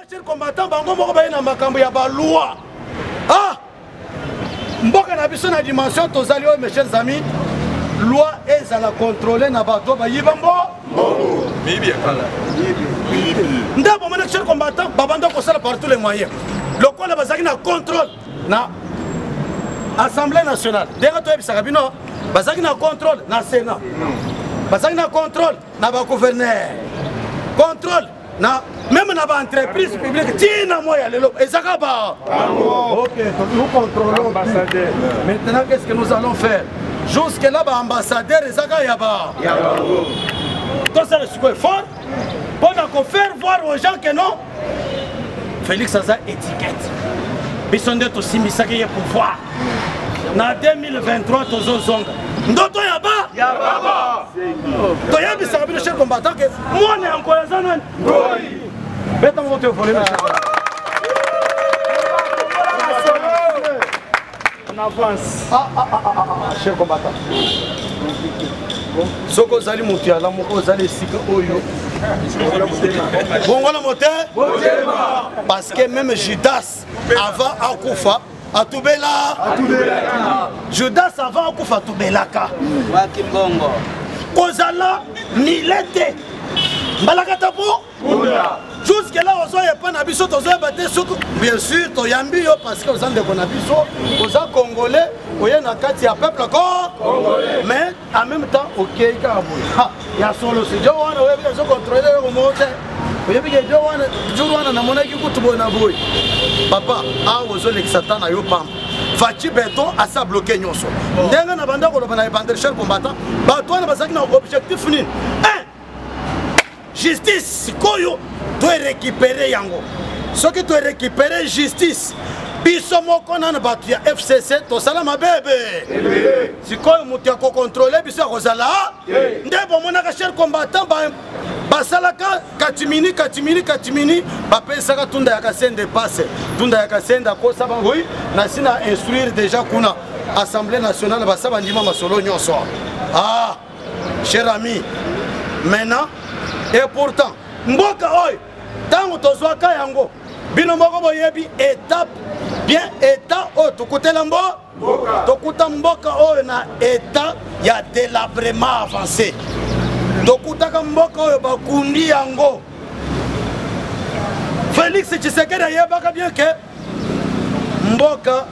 Chers combattants, bango moko baye na makambo ya ba loi. Ah! Mboka na biso na dimension tozali o mes chers amis. Loi ezala contrôler na bato ba yibambo. Bibi akala. Ndabo mona chers combattants, babanda ko sala par tous les moyens. Lokola bazaki na contrôle na Assemblée nationale. Denga to ebisaka bino, bazaki na contrôle na Sénat. Bazaki na contrôle na ba gouverneur. Contrôle na même dans l'entreprise publique, tina moya lelo ezaka ba. OK, nous contrôlons ambassadeur. Maintenant qu'est-ce que nous allons faire? Jusque là ba ambassadeur ezaka ya ba. Tout ça c'est fort pour faire voir aux gens que non. Félix a sa étiquette. Bisonde to simisaka ye pouvoir. Na 2023 tozo zonga. Ndoto ya ba? Ya baba. To ya bisaka bino chef combattant que moi ne encourageant non. Oui. Beta mon te voler. On avance. Chef combattant. Soko zali mutia la moko zali sika oyo. Bongo la moteur? Parce que même Judas avant Akufa Atubela. Judas avant Akufa Atubelaka. Wakimbongo. Kozala milete. Balakata po? Jusque là, on a pas nabiso, bien sûr, tu as mis parce que vous avez des nabiso, vous êtes congolais, vous êtes un peuple congolais. Mais en même temps, ok, il y a solo, c'est Dieu, on a contrôlé le monde. Papa, ah, vous avez les Satan à Yopam. Fachi béton à ça bloqué nyonso. Denga na banda ko na bandel cher combattant. Ba toi na bazaki na objectif ni. Justice, koyo, tu es récupéré yango. Ce que tu es récupéré, justice. Biso moko na batu ya FCC, to sala mabebe. Si koyo mutu ya ko contrôler biso ko sala. Ndebo mona ka cher combattant ba salaka katimini ba pesaka tunda ya kasende passe. Tunda ya kasenda ko saba oui, na sina instruire déjà kuna Assemblée nationale ba saba ndima masolo nyonso. Ah, cher ami, maintenant et pourtant, mboka oy, tango tozwaka yango, bino moko boyebi étape bien état o tokuta lambo, tokuta mboka oy na état ya délabrement avancé. Tokuta mboka oy bakundi yango. Félix Tshisekedi yebaka bien que mboka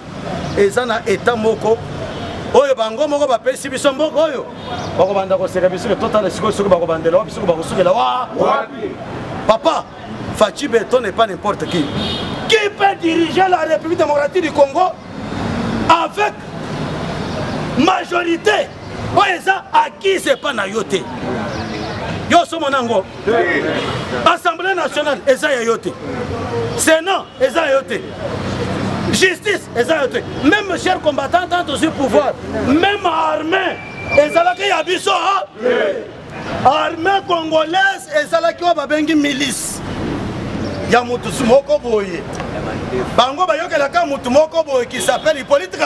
ezana état moko oyo bango moko bapesi biso mboka oyo bakobanda koseka biso totala sikoyo soki bakobandela biso bakosukela wa papa Fachi Beton n'est pas n'importe qui peut diriger la République démocratique du Congo avec majorité oyo eza acquis c'est pas na yote yo somo nango Assemblée nationale eza ya yote Sénat eza ya yote justice, même chers combattants, tant aussi pouvoir, même armée, et ça là qu'il y a biso, armée congolaise, et ça là qu'il y a bengi milice. Ya mutu moko boye. Bango bayo que la ka mutu moko boye qui s'appelle Hippolyte.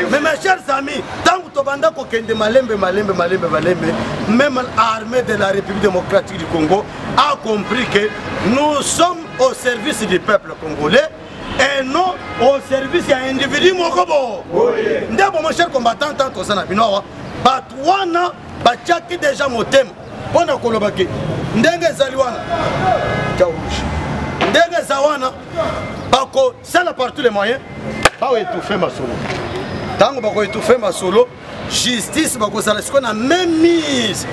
Mais mes chers amis, tant que tu banda ko kende malembe, même l'armée de la République démocratique du Congo a compris que nous sommes au service du peuple congolais. Et non au service d'un individu mokobo. Ndabo mon cher combattant tant ça na binowa. Batwana bachaki déjà motem. Pona kolobaki. Ndenge zaliwana. Tchauchi. Ndenge zawana. Bako ça la par tous les moyens. Ba étouffer ma solo. Tango bako étouffer ma solo. Justice bako sala ce qu'on a même mise.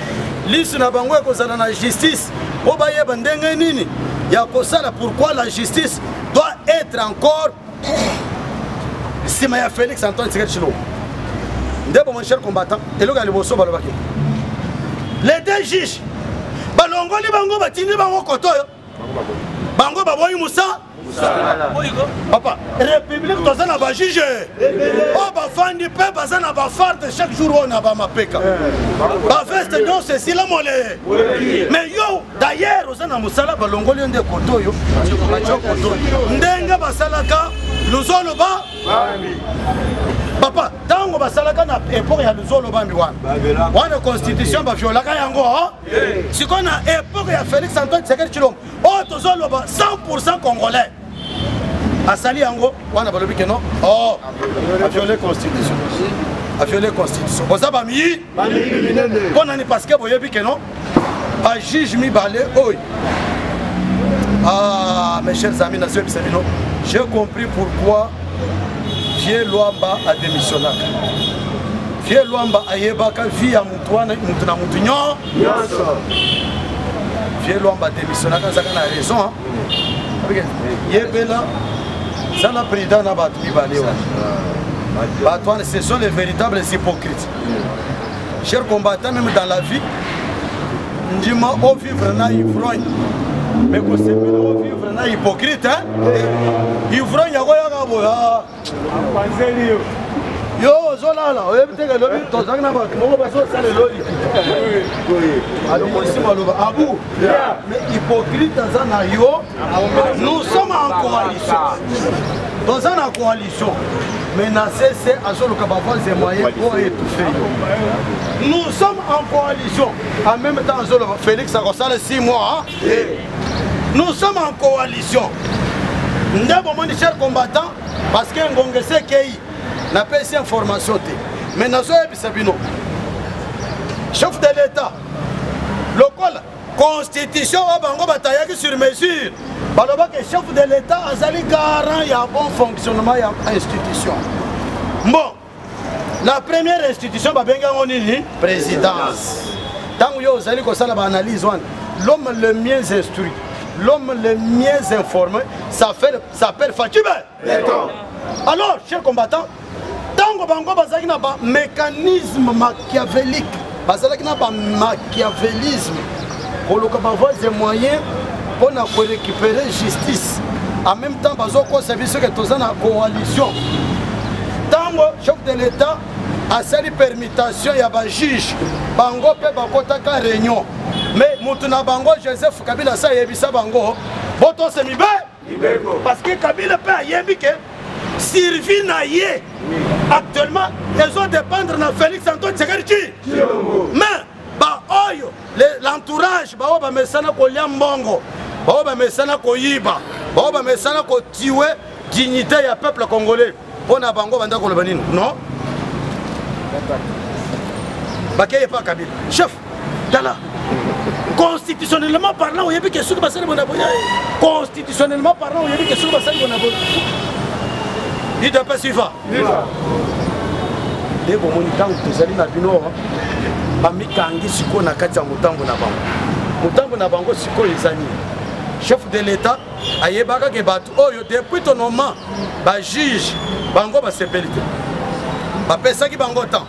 Liste na bango ko sala na justice. O ba yeba ndenge nini? Ya ko sala pourquoi la justice doit être encore Simaya Félix Antoine Tshisekedi Tshilombo. Ndebo mon cher combattant, eloka liboso balobaki. Les deux juges balongoli bango batindi bango kotoyo. Bango baboyi Musa. Papa, République tozana ba juge. Oh ba fandi pe bazana ba farde chaque jour on a ba mapeka. Ba veste non c'est si la mole. Mais yo d'ailleurs ozana musala balongoli nde kotoyo. Ndenga basalaka luzolo ba papa tango basalaka na époque ya luzolo bambi wana constitution baviolaka yango sikoyo na époque ya Félix Antoine Tshisekedi Tshilombo oyo tozoloba 100% congolais asali yango wana balobi ke non aviole constitution boza bami mpo nani parce que boyebi ke non bajuge mibale oyo mes chers amis nazo yebisa bino j'ai compris pourquoi Vieux Luamba a démissionné. Vieux Luamba a yebaka vie ya mutu wana mutu na mutu nyo. Vieux Luamba a démissionné quand ça a raison. Yebela ça la président na batu mibale wa. Batu ce sont les véritables hypocrites. Chers combattants, même dans la vie, ndima au vivre na ivrogne. Mais qu'on se met au vivre na hypocrite hein. Ivrogne ya koyaka boya. Yo zolala oyebi te ke lobi tozangi na bato moko bazosala eloli alongolisi maloba abu mais hypocrite aza na yo. Nous sommes en coalition toza na coalition mais na cese azoluka bavoise moyen po étouffe yo. Nous sommes en coalition en même temps azoloba Félix akosala 6 mois nous sommes en coalition nde bomoni cher combattant parce que ngongese kei n'a pas ces informations mais nazo yebisa bino chef de l'état local constitution o bango batayaki sur mesure baloba que chef de l'état azali garant ya bon fonctionnement ya institution. Bon, la première institution babenga nini présidence. Tango yo ozali ko sala ba analyse wana l'homme le mieux instruit, l'homme le mieux informé s'appelle Fatime. Alors, chers combattants, tango bango bazaki na ba mécanisme machiavélique, bazaki na ba machiavélisme, koloka ba voies et moyens pour récupérer justice. En même temps, bazo ko service que toza na coalition. Tango chef de l'État a sali permutation ya ba juge, bango pe bakota ka réunion. Mais mutuna bango Joseph Kabila sa yebisa bango, boto se mibe parce que Kabila pe yebi ke Sylvie Naye actuellement ils ont dépendre na Félix Antoine Tshisekedi. Mais ba oyo l'entourage ba oba mesana ko liambongo, ba oba mesana ko yiba, ba oba mesana ko tiwe dignité ya peuple congolais. Pona bango banda ko lobanini non bakeye pas Kabila chef dala constitutionnellement parlant oyebi ke suki basali bona boya constitutionnellement parlant oyebi ke suki basali bona boya il doit pas suivre de bon monitango tozali na bino bamikangi siko na kati ya mutango na bango siko ezani chef de l'état ayebaka ke batu oyo depuis ton moment ba juge bango ba sepelite bapesaki bango temps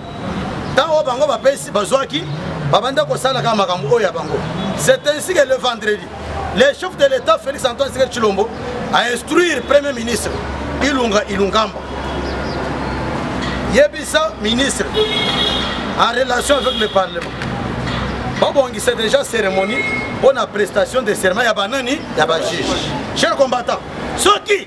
oyo bango bapesi bazwaki babanda kosala kaka makambo oyo ya bango. C'est ainsi que le vendredi le chef de l'état Félix Antoine Tshisekedi Tshilombo a instruire premier ministre Ilungamba yebisa ministre en relation avec le parlement babongisa déjà cérémonie pour la prestation de serment ya banani ya ba juge. Chers combattants, ceux qui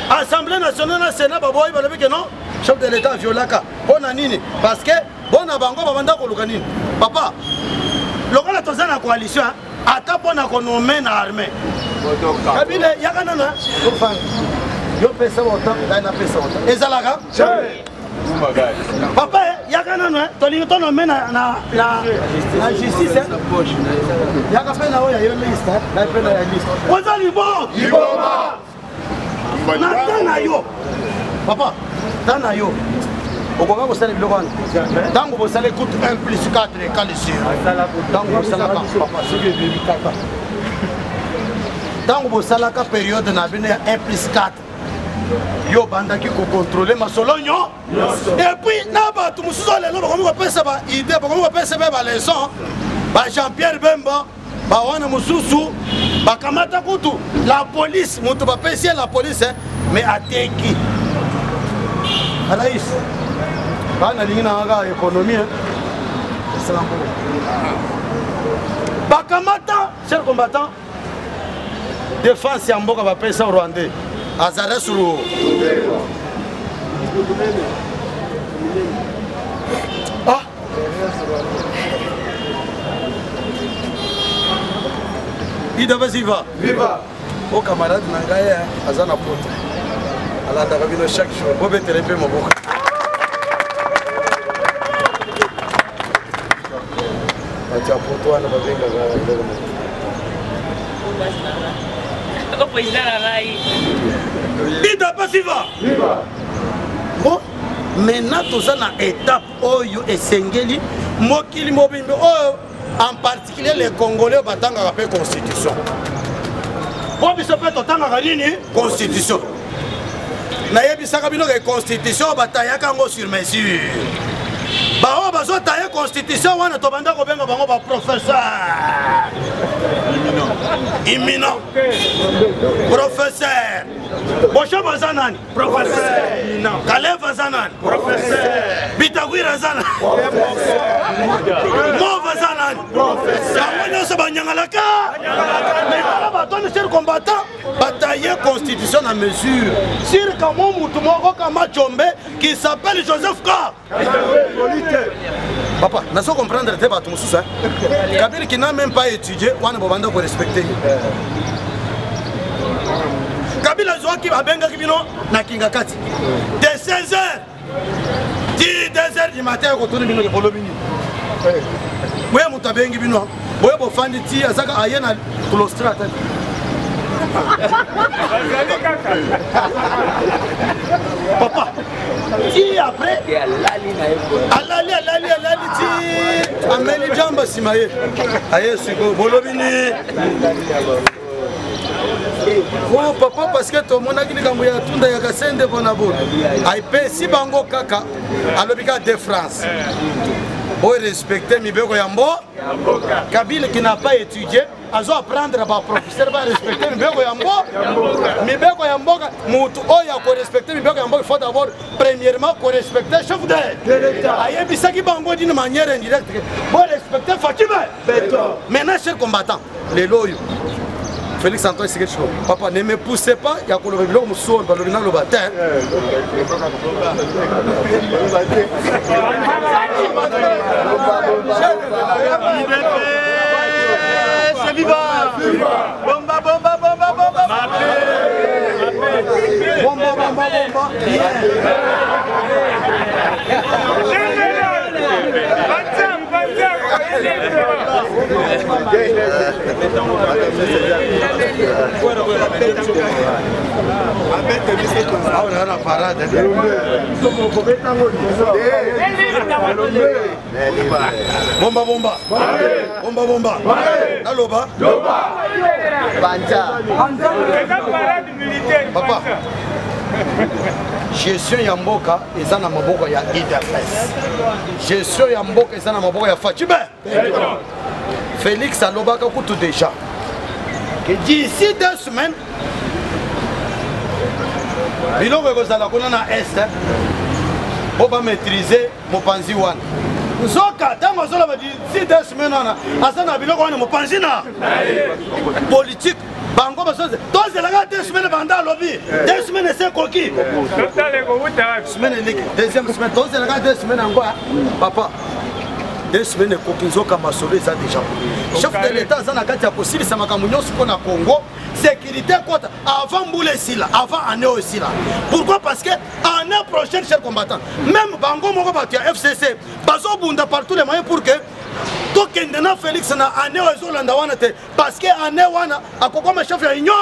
Assemblée nationale na Sénat baboyi balobi que non chef de l'état violaka bona nini parce que bona bango babanda koluka nini papa lokola toza na coalition ata pona ko nommer na armée Kabila yakana na yo pesa wota na pesa wota ezalaka papa yakana na tolingi to nommer na justice yaka pe na oya yo liste na pe na liste ozali bon iboma na tana yo papa tana yo okoka kosala biloko wana ntango bosala écoute 1 plus 4 égale sur ntango bosalaka papa soki ebebi kaka ntango bosalaka période na bino ya 1 plus 4 yo bandaki kocontrôle masolo nyo et puis na bato mosusu lelo bakomi kopesa baidée bakomi kopesa mpe baleson ba Jean-Pierre Bemba bawana mosusu bakamata kutu la police moto bapesi la police mais ateki Anaïs bana lingina nga économie bakamata chers combattants défense ya mboka bapesa rwandais azara suru Ah. Ida vas-y va. Viva. Au camarade Nangaya, Azana Poto. Alors d'arriver chaque jour. Vous mettez les pieds mon boca. Tu as pour toi la Ida vas-y va. Viva. Bon, maintenant tout ça na étape oyo esengeli mokili mobimbe oyo en particulier les Congolais batanga la constitution. Bon biso pe totanga nini constitution. Na yebisaka bino ke constitution batayaka ngo sur mesure. Ba o bazo taye constitution wana to banda ko benga bango ba professeur. Imminent. Professeur. Bosho Bazanani, professeur. Kalev Bazanani, professeur. Bitagwira Bazanani, professeur. Mo Bazanani, professeur. Amanya Sabanyangalaka. Mais baton cher combattant, batailler constitution à mesure. Sur comment Moutoumoko Kama Chombe qui s'appelle Joseph Ka. Papa, n'a pas comprendre tes bateaux sous ça. Kabila qui n'a même pas étudié, on ne peut pas respecter. Kabila Zoaki Abenga Kibino, Nakinga Kati. De 16h, 10h du matin, on retourne dans le Bolobini. Oui, mon tabengi bino. Oui, mon fan de Tia, Zaka Ayana, Clostrat. Papa, qui après Alali, ti Ameli Jamba Simaye. Aye, Siko, Bolobini. Oh papa, parce que tout le monde a dit que tout le monde a bonabo. Aïe, si bango kaka, à l'hôpital de France. Pour respecter Mibeko Yambo, Kabila qui n'a pas étudié, a dû apprendre à professeur à respecter Mibeko Yambo. Mibeko Yambo, Moutou Oya pour respecter Mibeko Yambo, il faut d'abord premièrement pour respecter le chef de l'État. Aïe, Bissaki Bango d'une manière indirecte. Pour respecter Fatime. Maintenant, chers combattants, les loyaux. Félix Antoine Siketcho, papa, ne me poussez pas, il y a qu'on le réveille au sol, par le le baptême. C'est vivant! Bomba, bomba, bomba, bomba! Bomba, bomba, bomba! Bomba bomba bomba bomba aloba papa gestion ya mboka eza na maboko ya IDPS gestion ya mboka eza na maboko ya Fatime Félix alobaka kutu déjà que d'ici 2 semaines biloko ekozala kuna na est po ba maîtriser mopanzi wana nzoka ntango azoloba d'ici 2 semaines wana aza na biloko wana mopanzi na politique bango basoze tozelaka 2 semaines banda alobi 2 semaines ese koki semaine eleki deuxième semaine tozelaka 2 semaines yango papa 2 semaines ekoki nzoka masolo eza déjà chef de l'état aza na kati ya kosilisa makambo nyonso mpo na Congo sécurité kota avant mbula esila avant année oyo esila pourquoi parce que année prochaine chers combattants même bango moko bato ya FCC bazobunda par tous les moyens pour que tokende na Félix na année oyo ezolanda wana te parce que année wana akokoma chef ya union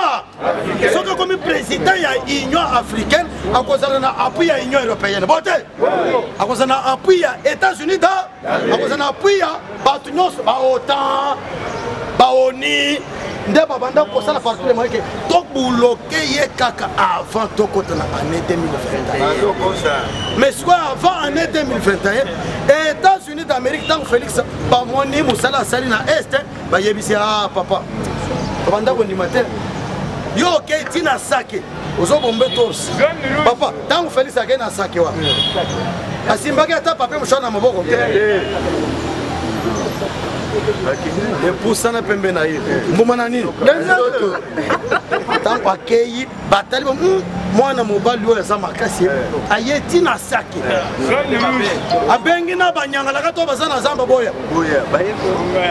soki akomi président ya union africaine akozala na appui ya union européenne bote akozala na appui ya États-Unis da akozala na appui ya bato nyonso baotan baoni nde babanda kosala partout les moyens que tobloke ye kaka avant tokota na année 2021 mais soit avant année 2021 États-Unis d'Amérique tant Félix bamoni musala asali na est bayebisi ah papa babanda kondima te yo ke tina sake ozobombe tos papa tant Félix akei na sake wa asimbaki ata papier moshana na maboko epusana pembe na ye mbuma na nini tango akei batali mwana mobali oyo aza makasi aye tina saki abengi na banyangalaka to baza na zamba boya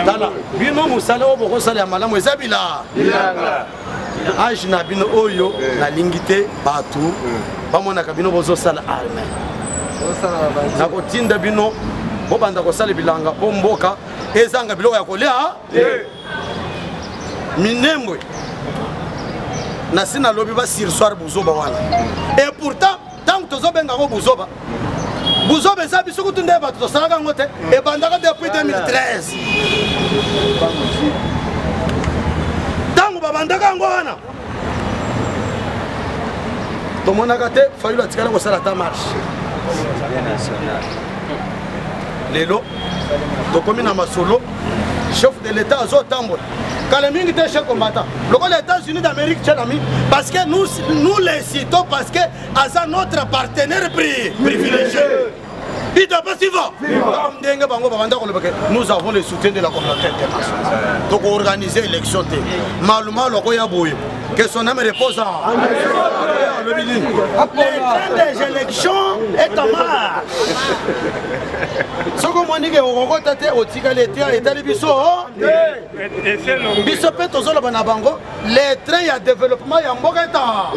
tala bino mosala oyo bokosala ya malamu eza bilanga age na bino oyo nalingi te bato bamonaka bino bozosala arme nakotinda bino bobanda kosala bilanga po mboka ezanga biloko ya kolia minembwe nasi nalobi basirsoir buzoba wana et pourtant ntango tozobengako buzoba eza biso kutu nde bato tosalaka yango te ebandaka depuis 2013 ntango babandaka yango wana tomonaka te fayulu atikala kosala ta marche lelo tokomi na masolo chef de l'état azotambola kala mingi te chef combattant loko les États-Unis d'Amérique tchanami parce que nous les citons parce que aza notre partenaire privilégié. Il doit pas suivre. Nous avons le soutien de la communauté internationale. Donc organiser l'élection. Malheureusement, le roi Yabouye, que son âme repose en le train des élections est en marche. Ce qu'on m'a dit que on rencontre au Tigaletia et Talibiso, Bisopé Tozolo Banabango, les trains il y a développement, il y a Mogata.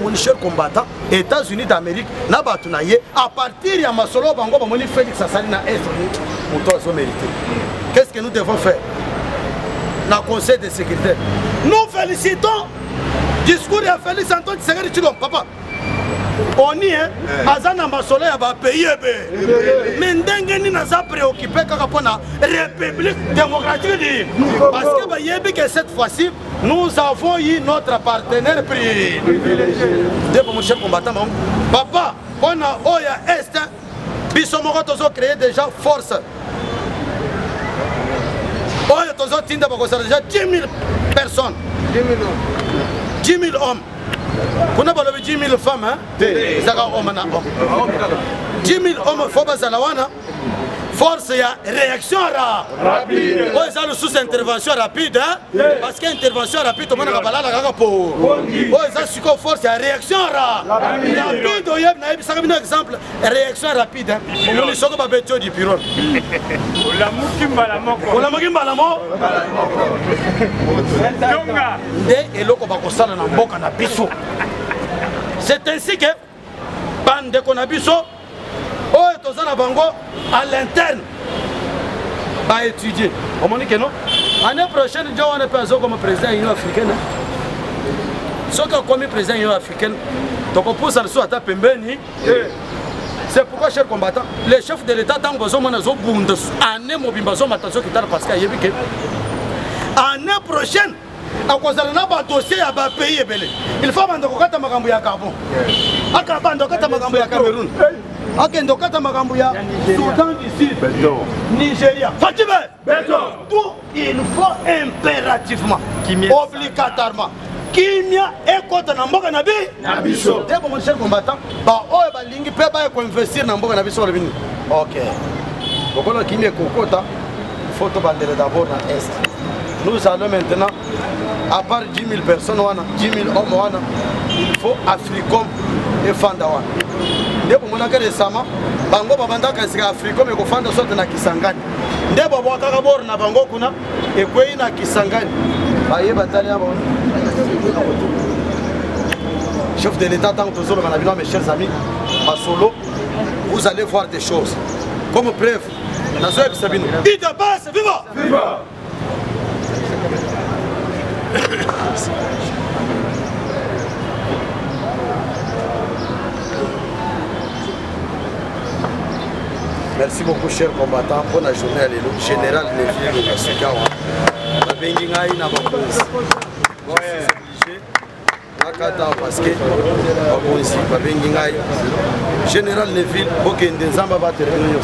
Mon cher combattant, États-Unis d'Amérique, à partir de Masolo Bango, Félix Assalina est mérité. Qu'est-ce que nous devons faire? Dans le Conseil de sécurité, nous félicitons discours de Félix Antoine Tshisekedi Tshilombo. Papa, on y est, Azana Masolo a payé. Mais Ndengeni n'a pas préoccupé pour la République démocratique. Parce que cette fois-ci, nous avons eu notre partenaire privilégié. Mon cher combattant, papa, on a Oya Est, Bissomoro Tozo créé déjà force. Oya Tozo Tinda Bokosala déjà 10 000 personnes. 10 000 hommes. Vous avez 10 000 femmes, hein? 10 000 hommes, il faut pas force, il y a réaction rapide. Oui, ça le sous-intervention rapide, hein? Parce qu'intervention rapide, on a force, il y a réaction rapide. On a un exemple, réaction rapide. On a du pyrone. C'est ainsi que bande qu'on a biso oh tozana bango à l'interne va étudier. On m'a dit que non. L'année prochaine, on est pas comme président de l'Union africaine. Ce qui est comme président de l'Union africaine, donc on pousse à le à taper Mbeni. C'est pourquoi, chers combattants, les chefs de l'État, tant que nous avons besoin année mobilisation, attention qui parce qu'il y a que année prochaine, à cause de notre dossier à pays il faut que nous ayons un carbone. Cameroun. Akendokata Magambuya, Soudan du Sud, Nigeria, Fatime, tout il faut impérativement, obligatoirement, Kimia et Kota Namboka Nabi, Nabiso. Dès que mon cher combattant, Lingi peut pas investir dans Namboka Nabiso. Ok. Donc on a Kimia Kokota, il faut tout d'abord dans l'Est. Nous allons maintenant, à part 10 000 personnes, 10 000 hommes, il faut Africom et Fandawan. Ndebo monaka récemment bango babanda kasika Afrika me kofanda sote na Kisangani ndebo bwakaka bor na bango kuna ekwei na Kisangani baye batali abo chef de l'état tant que toujours manabino mes chers amis Masolo vous allez voir des choses comme preuve nazo ebisabino ida base viva viva. Merci beaucoup, chers combattants. Bonne journée à l'élo. Général Neville de Kasukawa. Babengingai na bakonzi. Nakata parce que bakonzi babengingai. Général Neville, bokende nzamba ba terminer.